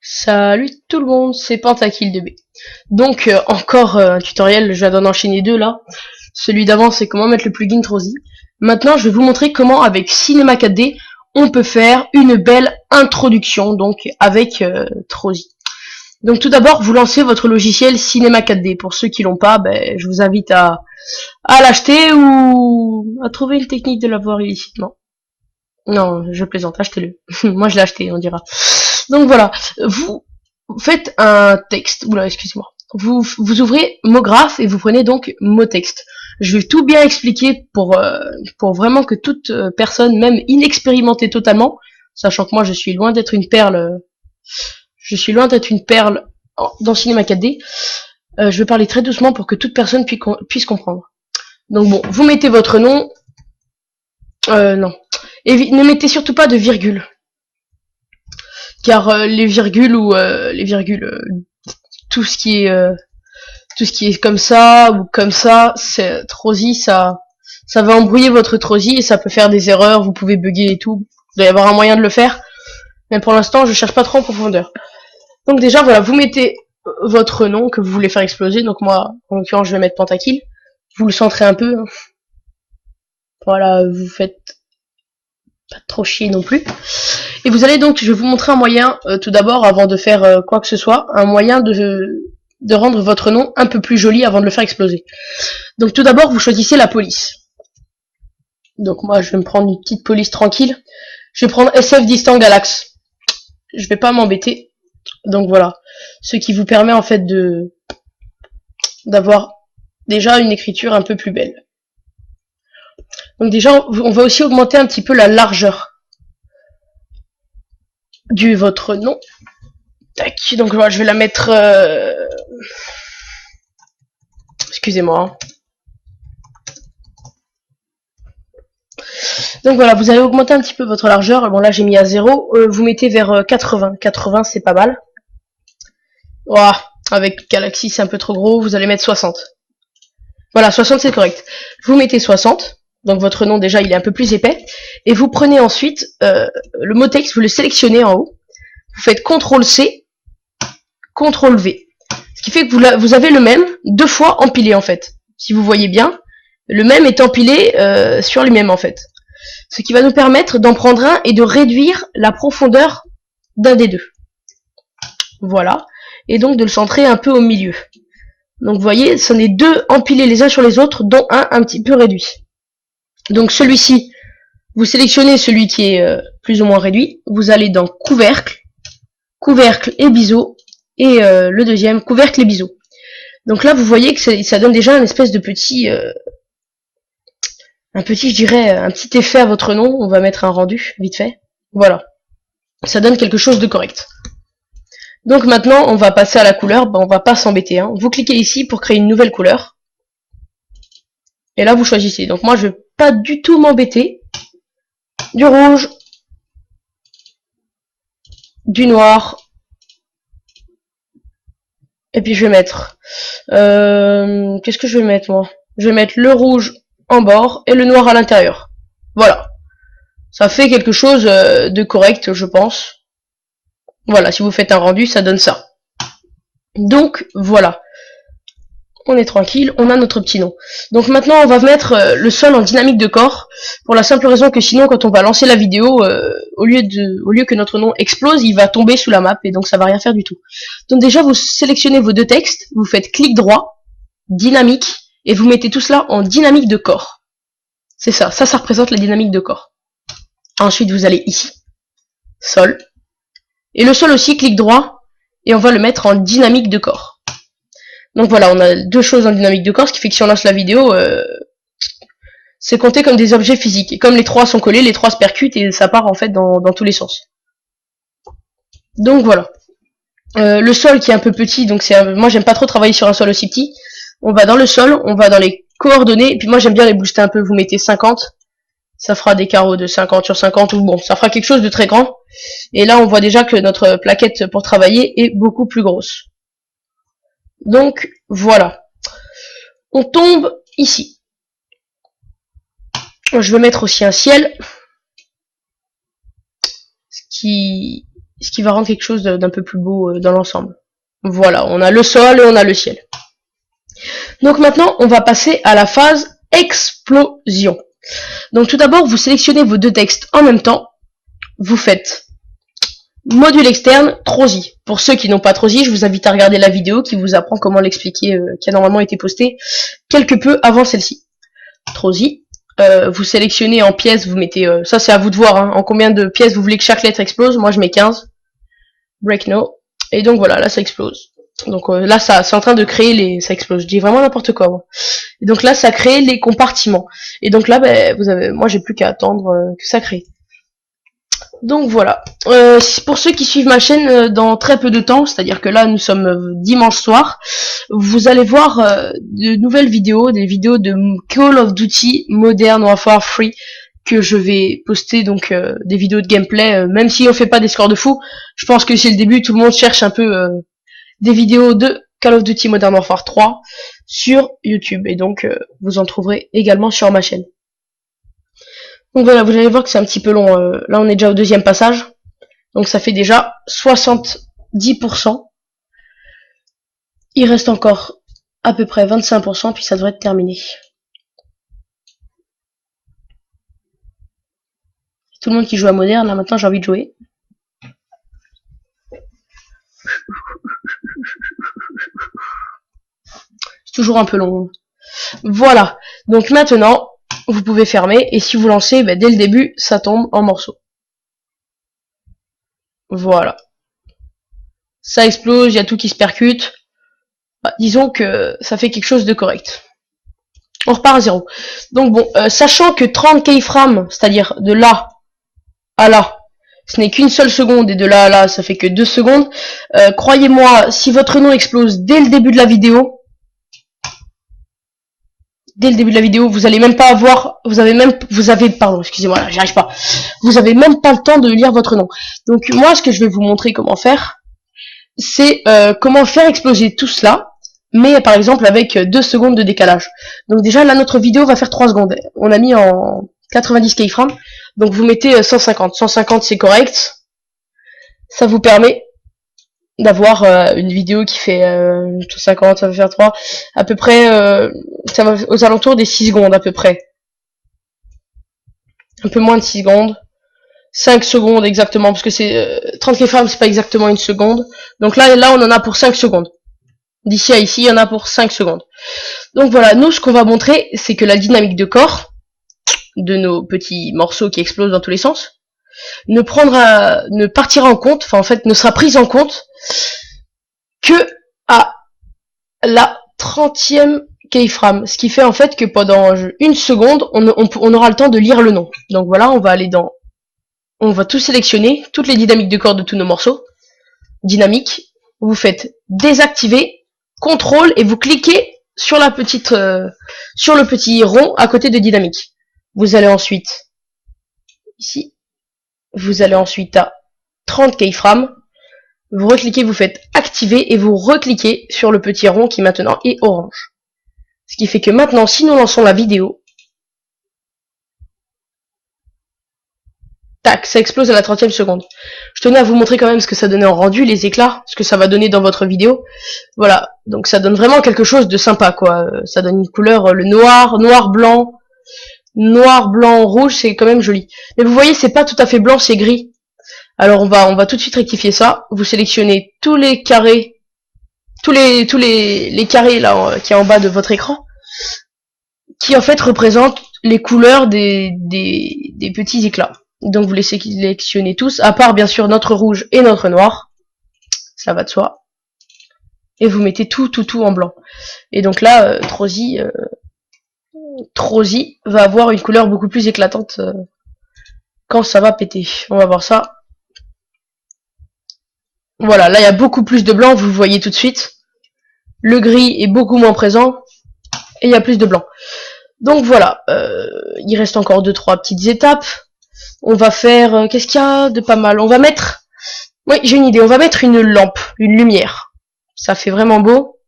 Salut tout le monde, c'est Pentakill2B. Donc encore un tutoriel, je vais d'en enchaîner deux là. Celui d'avant c'est comment mettre le plugin Trozy. Maintenant je vais vous montrer comment avec Cinema 4D on peut faire une belle introduction donc avec Trozy. Donc tout d'abord vous lancez votre logiciel Cinema 4D. Pour ceux qui l'ont pas, je vous invite à l'acheter ou à trouver une technique de l'avoir illicitement. Non, je plaisante, achetez-le. Moi je l'ai acheté, on dira. Donc voilà, vous faites un texte, oula excusez-moi, vous ouvrez MoGraph et vous prenez donc MoText. Je vais tout bien expliquer pour vraiment que toute personne, même inexpérimentée totalement, sachant que moi je suis loin d'être une perle, dans Cinema 4D, je vais parler très doucement pour que toute personne puisse comprendre. Donc bon, vous mettez votre nom, non, et ne mettez surtout pas de virgule. Car les virgules ou tout ce qui est comme ça ou comme ça, c'est Trozy, ça va embrouiller votre Trozy et ça peut faire des erreurs, vous pouvez bugger et tout. Vous doit y avoir un moyen de le faire, mais pour l'instant je cherche pas trop en profondeur. Donc déjà voilà, vous mettez votre nom que vous voulez faire exploser. Donc moi en l'occurrence je vais mettre Pentakill. Vous le centrez un peu, hein. Voilà, vous faites pas trop chier non plus. Et vous allez donc, je vais vous montrer un moyen, tout d'abord, avant de faire quoi que ce soit, un moyen de rendre votre nom un peu plus joli avant de le faire exploser. Donc tout d'abord, vous choisissez la police. Donc moi, je vais me prendre une petite police tranquille. Je vais prendre SF Distant Galax. Je vais pas m'embêter. Donc voilà, ce qui vous permet en fait d'avoir déjà une écriture un peu plus belle. Donc déjà, on va aussi augmenter un petit peu la largeur de votre nom. Tac, donc voilà, je vais la mettre... Excusez-moi. Hein. Donc voilà, vous allez augmenter un petit peu votre largeur. Bon là j'ai mis à 0. Vous mettez vers 80. 80 c'est pas mal. Ouah, avec Galaxy c'est un peu trop gros. Vous allez mettre 60. Voilà, 60 c'est correct. Vous mettez 60. Donc votre nom déjà il est un peu plus épais. Et vous prenez ensuite le mot texte, vous le sélectionnez en haut. Vous faites CTRL-C, CTRL-V. Ce qui fait que vous avez le même deux fois empilé en fait. Si vous voyez bien, le même est empilé sur lui-même en fait. Ce qui va nous permettre d'en prendre un et de réduire la profondeur d'un des deux. Voilà. Et donc de le centrer un peu au milieu. Donc vous voyez, ce sont les deux empilés les uns sur les autres, dont un petit peu réduit. Donc celui-ci, vous sélectionnez celui qui est plus ou moins réduit. Vous allez dans couvercle, couvercle et biseau. Et le deuxième, couvercle et biseau. Donc là, vous voyez que ça donne déjà une espèce de petit... un petit effet à votre nom. On va mettre un rendu, vite fait. Voilà. Ça donne quelque chose de correct. Donc maintenant, on va passer à la couleur. On va pas s'embêter. Hein. Vous cliquez ici pour créer une nouvelle couleur. Et là, vous choisissez. Donc moi, je vais pas du tout m'embêter. Du rouge. Du noir. Et puis je vais mettre... qu'est-ce que je vais mettre, moi? Je vais mettre le rouge en bord et le noir à l'intérieur. Voilà. Ça fait quelque chose de correct, je pense. Voilà, si vous faites un rendu, ça donne ça. Donc, voilà. On est tranquille, on a notre petit nom. Donc maintenant, on va mettre le sol en dynamique de corps, pour la simple raison que sinon, quand on va lancer la vidéo, au lieu que notre nom explose, il va tomber sous la map, et donc ça va rien faire du tout. Donc déjà, vous sélectionnez vos deux textes, vous faites clic droit, dynamique, et vous mettez tout cela en dynamique de corps. C'est ça, ça représente la dynamique de corps. Ensuite, vous allez ici, sol, et le sol aussi, clic droit, et on va le mettre en dynamique de corps. Donc voilà, on a deux choses en dynamique de corps, ce qui fait que si on lance la vidéo, c'est compté comme des objets physiques. Et comme les trois sont collés, les trois se percutent et ça part en fait dans tous les sens. Donc voilà. Le sol qui est un peu petit, donc moi j'aime pas trop travailler sur un sol aussi petit. On va dans le sol, on va dans les coordonnées, et puis moi j'aime bien les booster un peu, vous mettez 50, ça fera des carreaux de 50 sur 50, ou bon, ça fera quelque chose de très grand. Et là on voit déjà que notre plaquette pour travailler est beaucoup plus grosse. Donc voilà. On tombe ici. Je vais mettre aussi un ciel. Ce qui ce qui va rendre quelque chose d'un peu plus beau dans l'ensemble. Voilà, on a le sol et on a le ciel. Donc maintenant, on va passer à la phase explosion. Donc tout d'abord, vous sélectionnez vos deux textes en même temps. Vous faites module externe, Trozy. Pour ceux qui n'ont pas Trozy, je vous invite à regarder la vidéo qui vous apprend comment l'expliquer, qui a normalement été postée quelque peu avant celle-ci. Trozy. Vous sélectionnez en pièces, vous mettez... ça c'est à vous de voir, hein, en combien de pièces vous voulez que chaque lettre explose. Moi je mets 15. Break no. Et donc voilà, là ça explose. Donc là ça c'est en train de créer les... ça explose, je dis vraiment n'importe quoi moi. Et donc là ça crée les compartiments. Et donc là ben, vous avez... moi j'ai plus qu'à attendre que ça crée. Donc voilà. Pour ceux qui suivent ma chaîne dans très peu de temps, c'est-à-dire que là nous sommes dimanche soir, vous allez voir de nouvelles vidéos, des vidéos de Call of Duty Modern Warfare Free que je vais poster, donc des vidéos de gameplay, même si on fait pas des scores de fou. Je pense que c'est le début, tout le monde cherche un peu des vidéos de Call of Duty Modern Warfare 3 sur YouTube, et donc vous en trouverez également sur ma chaîne. Donc voilà, vous allez voir que c'est un petit peu long. Là, on est déjà au deuxième passage. Donc ça fait déjà 70%. Il reste encore à peu près 25%, puis ça devrait être terminé. Tout le monde qui joue à moderne, là maintenant j'ai envie de jouer. C'est toujours un peu long. Voilà, donc maintenant... vous pouvez fermer, et si vous lancez, bah, dès le début, ça tombe en morceaux. Voilà. Ça explose, il y a tout qui se percute. Bah, disons que ça fait quelque chose de correct. On repart à 0. Donc bon, sachant que 30 keyframes, c'est-à-dire de là à là, ce n'est qu'une seule seconde, et de là à là, ça fait que 2 secondes, croyez-moi, si votre nom explose dès le début de la vidéo, vous allez même pas avoir, pardon, excusez-moi, j'y arrive pas. Vous avez même pas le temps de lire votre nom. Donc moi, ce que je vais vous montrer comment faire, c'est comment faire exploser tout cela, mais par exemple avec 2 secondes de décalage. Donc déjà, là, notre vidéo va faire 3 secondes. On a mis en 90 keyframes, donc vous mettez 150. 150, c'est correct. Ça vous permet d'avoir une vidéo qui fait 50, ça va faire 3, à peu près, ça va aux alentours des 6 secondes à peu près. Un peu moins de 6 secondes. 5 secondes exactement, parce que c'est 30 keyframes, c'est pas exactement une seconde. Donc là, on en a pour 5 secondes. D'ici à ici, il y en a pour 5 secondes. Donc voilà, nous, ce qu'on va montrer, c'est que la dynamique de corps de nos petits morceaux qui explosent dans tous les sens ne partira en compte, enfin en fait ne sera prise en compte que à la 30e keyframe, ce qui fait en fait que pendant une seconde on aura le temps de lire le nom. Donc voilà, on va tout sélectionner, toutes les dynamiques de corps de tous nos morceaux, dynamique, vous faites désactiver, contrôle, et vous cliquez sur la petite sur le petit rond à côté de dynamique. Vous allez ensuite ici, vous allez ensuite à 30 keyframes, vous recliquez, vous faites activer, et vous recliquez sur le petit rond qui maintenant est orange. Ce qui fait que maintenant, si nous lançons la vidéo, tac, ça explose à la 30e seconde. Je tenais à vous montrer quand même ce que ça donnait en rendu, les éclats, ce que ça va donner dans votre vidéo. Voilà, donc ça donne vraiment quelque chose de sympa, quoi. Ça donne une couleur, le noir, blanc, rouge, c'est quand même joli. Mais vous voyez, c'est pas tout à fait blanc, c'est gris. Alors on va tout de suite rectifier ça. Vous sélectionnez tous les carrés, tous les carrés là qui est en bas de votre écran, qui en fait représentent les couleurs des petits éclats. Donc vous les sélectionnez tous, à part bien sûr notre rouge et notre noir, ça va de soi. Et vous mettez tout en blanc. Et donc là, Trozy va avoir une couleur beaucoup plus éclatante quand ça va péter. On va voir ça. Voilà, là il y a beaucoup plus de blanc, vous le voyez tout de suite. Le gris est beaucoup moins présent, et il y a plus de blanc. Donc voilà, il reste encore 2-3 petites étapes. On va faire, qu'est-ce qu'il y a de pas mal? On va mettre, oui j'ai une idée, on va mettre une lampe, une lumière. Ça fait vraiment beau.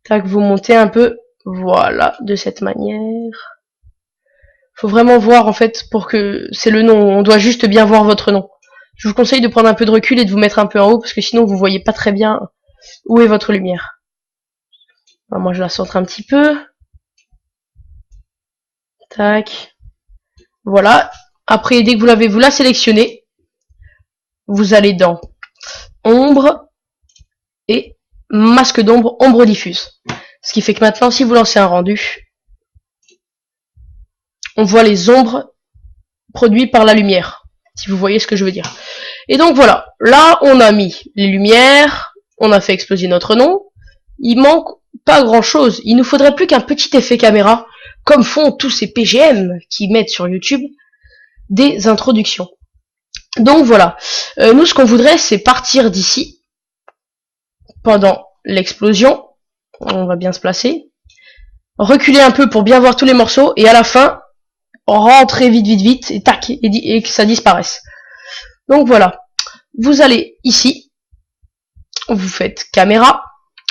Tac, vous montez un peu, voilà, de cette manière. Faut vraiment voir en fait, pour que, c'est le nom, on doit juste bien voir votre nom. Je vous conseille de prendre un peu de recul et de vous mettre un peu en haut, parce que sinon vous voyez pas très bien où est votre lumière. Alors moi je la centre un petit peu. Tac. Voilà. Après, dès que vous la sélectionnez, vous allez dans ombre et masque d'ombre, ombre diffuse. Ce qui fait que maintenant, si vous lancez un rendu, on voit les ombres produites par la lumière. Si vous voyez ce que je veux dire. Et donc voilà. Là, on a mis les lumières, on a fait exploser notre nom. Il manque pas grand chose. Il nous faudrait plus qu'un petit effet caméra, comme font tous ces PGM qui mettent sur YouTube des introductions. Donc voilà. Nous, ce qu'on voudrait, c'est partir d'ici pendant l'explosion. On va bien se placer. Reculer un peu pour bien voir tous les morceaux. Et à la fin, rentrer vite, et tac, et que ça disparaisse. Donc voilà. Vous allez ici. Vous faites caméra.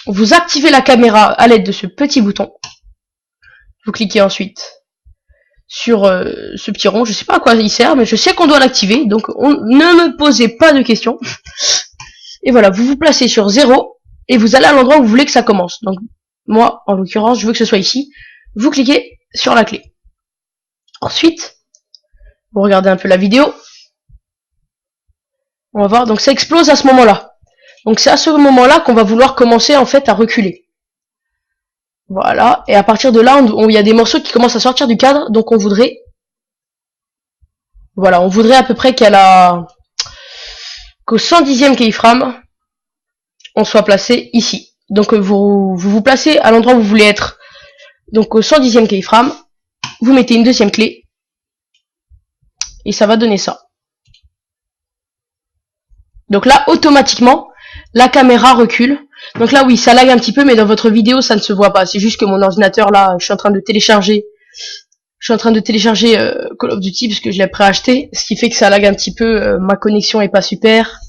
Vous activez la caméra à l'aide de ce petit bouton. Vous cliquez ensuite sur ce petit rond. Je sais pas à quoi il sert, mais je sais qu'on doit l'activer. Donc ne me posez pas de questions. Et voilà, vous vous placez sur 0 et vous allez à l'endroit où vous voulez que ça commence. Donc moi, en l'occurrence, je veux que ce soit ici. Vous cliquez sur la clé. Ensuite, vous regardez un peu la vidéo. On va voir, donc ça explose à ce moment-là. Donc c'est à ce moment-là qu'on va vouloir commencer en fait à reculer. Voilà, et à partir de là, il y a des morceaux qui commencent à sortir du cadre, donc on voudrait... Voilà, on voudrait à peu près qu'au 110e keyframe, on soit placé ici. Donc vous placez à l'endroit où vous voulez être. Donc au 110e keyframe, vous mettez une deuxième clé, et ça va donner ça. Donc là, automatiquement, la caméra recule. Donc là, oui, ça lag un petit peu, mais dans votre vidéo, ça ne se voit pas. C'est juste que mon ordinateur, là, je suis en train de télécharger Call of Duty, parce que je l'ai préacheté, ce qui fait que ça lag un petit peu. Ma connexion est pas super.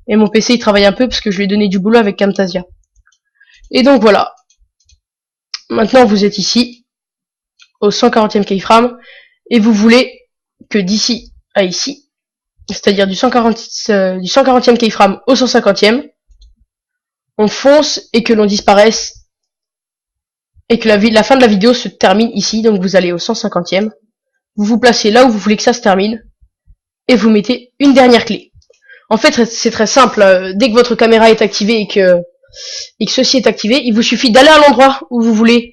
Et mon PC, il travaille un peu, parce que je lui ai donné du boulot avec Camtasia. Et donc, voilà. Maintenant, vous êtes ici, au 140e keyframe, et vous voulez que d'ici à ici, c'est-à-dire du 140e keyframe au 150e, on fonce et que l'on disparaisse et que la fin de la vidéo se termine ici. Donc vous allez au 150e, vous vous placez là où vous voulez que ça se termine et vous mettez une dernière clé. En fait, c'est très simple. Dès que votre caméra est activée et que ceci est activé, il vous suffit d'aller à l'endroit où vous voulez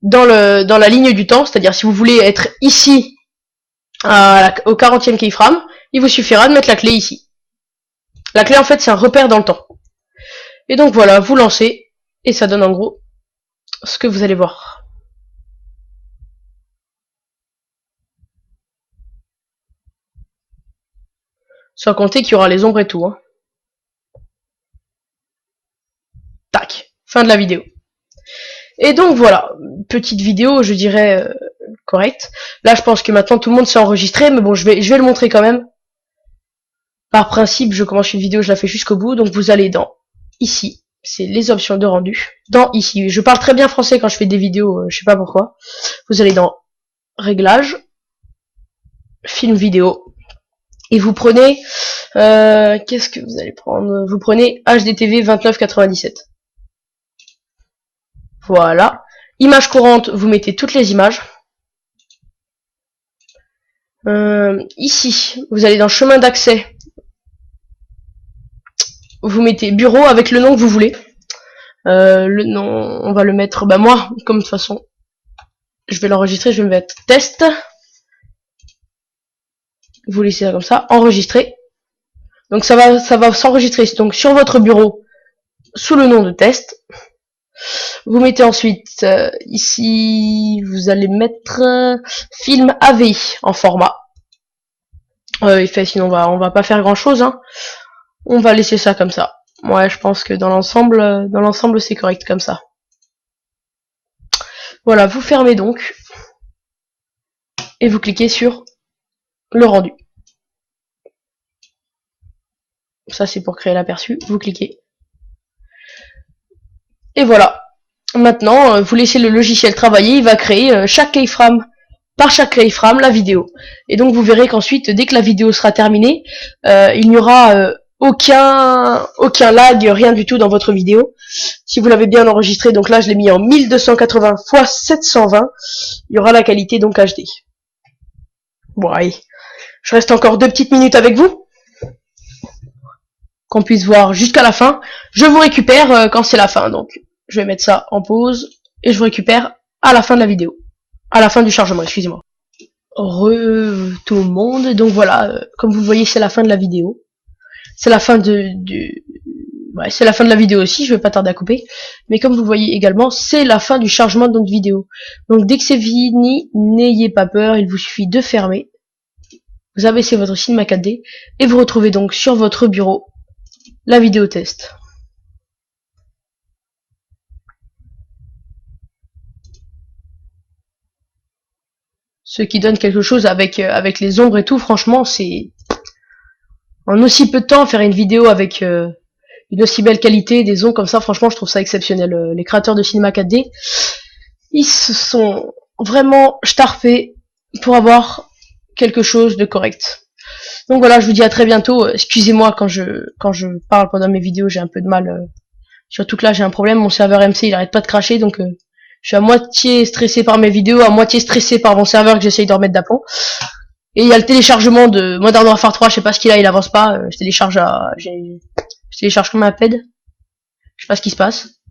dans la ligne du temps. C'est-à-dire si vous voulez être ici au 40e keyframe, il vous suffira de mettre la clé ici. La clé, en fait, c'est un repère dans le temps. Et donc voilà, vous lancez, et ça donne en gros ce que vous allez voir. Sans compter qu'il y aura les ombres et tout. Hein. Tac, fin de la vidéo. Et donc voilà, petite vidéo, je dirais, correcte. Là, je pense que maintenant tout le monde s'est enregistré, mais bon, je vais le montrer quand même. Par principe, je commence une vidéo, je la fais jusqu'au bout, donc vous allez dans ici. C'est les options de rendu. Dans ici, je parle très bien français quand je fais des vidéos, je sais pas pourquoi. Vous allez dans réglages, film vidéo, et vous prenez, qu'est-ce que vous allez prendre? Vous prenez HDTV 2997. Voilà. Image courante, vous mettez toutes les images. Ici, vous allez dans chemin d'accès. Vous mettez bureau avec le nom que vous voulez. Le nom, on va le mettre, bah moi, comme de toute façon, je vais l'enregistrer, je vais me mettre test. Vous laissez ça comme ça, enregistrer. Donc ça va s'enregistrer donc sur votre bureau sous le nom de test. Vous mettez ensuite ici, vous allez mettre film AVI en format. Il fait, sinon on va pas faire grand chose. Hein. On va laisser ça comme ça. Ouais, je pense que dans l'ensemble, c'est correct comme ça. Voilà, vous fermez donc et vous cliquez sur le rendu. Ça, c'est pour créer l'aperçu. Vous cliquez. Et voilà. Maintenant, vous laissez le logiciel travailler. Il va créer chaque keyframe par chaque keyframe la vidéo. Et donc vous verrez qu'ensuite, dès que la vidéo sera terminée, il n'y aura aucun lag, rien du tout dans votre vidéo. Si vous l'avez bien enregistré, donc là je l'ai mis en 1280 x 720, il y aura la qualité donc HD. Bon, allez, je reste encore 2 petites minutes avec vous, qu'on puisse voir jusqu'à la fin. Je vous récupère quand c'est la fin, donc je vais mettre ça en pause, et je vous récupère à la fin de la vidéo. À la fin du chargement, excusez-moi. Tout le monde, donc voilà, comme vous le voyez, c'est la fin de la vidéo. C'est la fin ouais, c'est la fin de la vidéo aussi, je vais pas tarder à couper. Mais comme vous voyez également, c'est la fin du chargement de notre vidéo. Donc dès que c'est fini, n'ayez pas peur, il vous suffit de fermer. Vous abaissez votre Cinema 4D et vous retrouvez donc sur votre bureau la vidéo test. Ce qui donne quelque chose avec les ombres et tout, franchement, c'est... En aussi peu de temps, faire une vidéo avec une aussi belle qualité, des ombres comme ça, franchement, je trouve ça exceptionnel. Les créateurs de Cinema 4D, ils se sont vraiment starfés pour avoir quelque chose de correct. Donc voilà, je vous dis à très bientôt. Excusez-moi quand je parle pendant mes vidéos, j'ai un peu de mal. Surtout que là, j'ai un problème, mon serveur MC, il arrête pas de cracher, donc je suis à moitié stressé par mes vidéos, à moitié stressé par mon serveur que j'essaye de remettre d'aplomb. Et il y a le téléchargement de Modern Warfare 3, je sais pas ce qu'il a, il avance pas. Je télécharge comme un ped. Je sais pas ce qui se passe.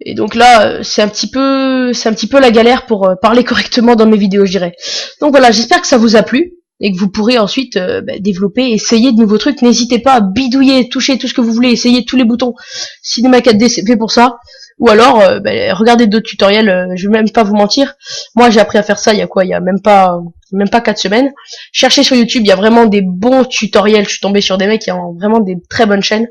Et donc là, c'est un petit peu la galère pour parler correctement dans mes vidéos, je dirais. Donc voilà, j'espère que ça vous a plu et que vous pourrez ensuite développer, essayer de nouveaux trucs. N'hésitez pas à bidouiller, toucher tout ce que vous voulez, essayer tous les boutons. Cinema 4D, c'est fait pour ça. Ou alors, regardez d'autres tutoriels. Je vais même pas vous mentir. Moi, j'ai appris à faire ça il y a quoi? Il y a même pas 4 semaines. Cherchez sur YouTube, il y a vraiment des bons tutoriels. Je suis tombé sur des mecs qui ont vraiment des très bonnes chaînes.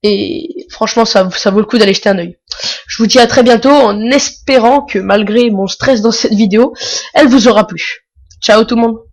Et franchement, ça vaut le coup d'aller jeter un œil. Je vous dis à très bientôt en espérant que malgré mon stress dans cette vidéo, elle vous aura plu. Ciao tout le monde.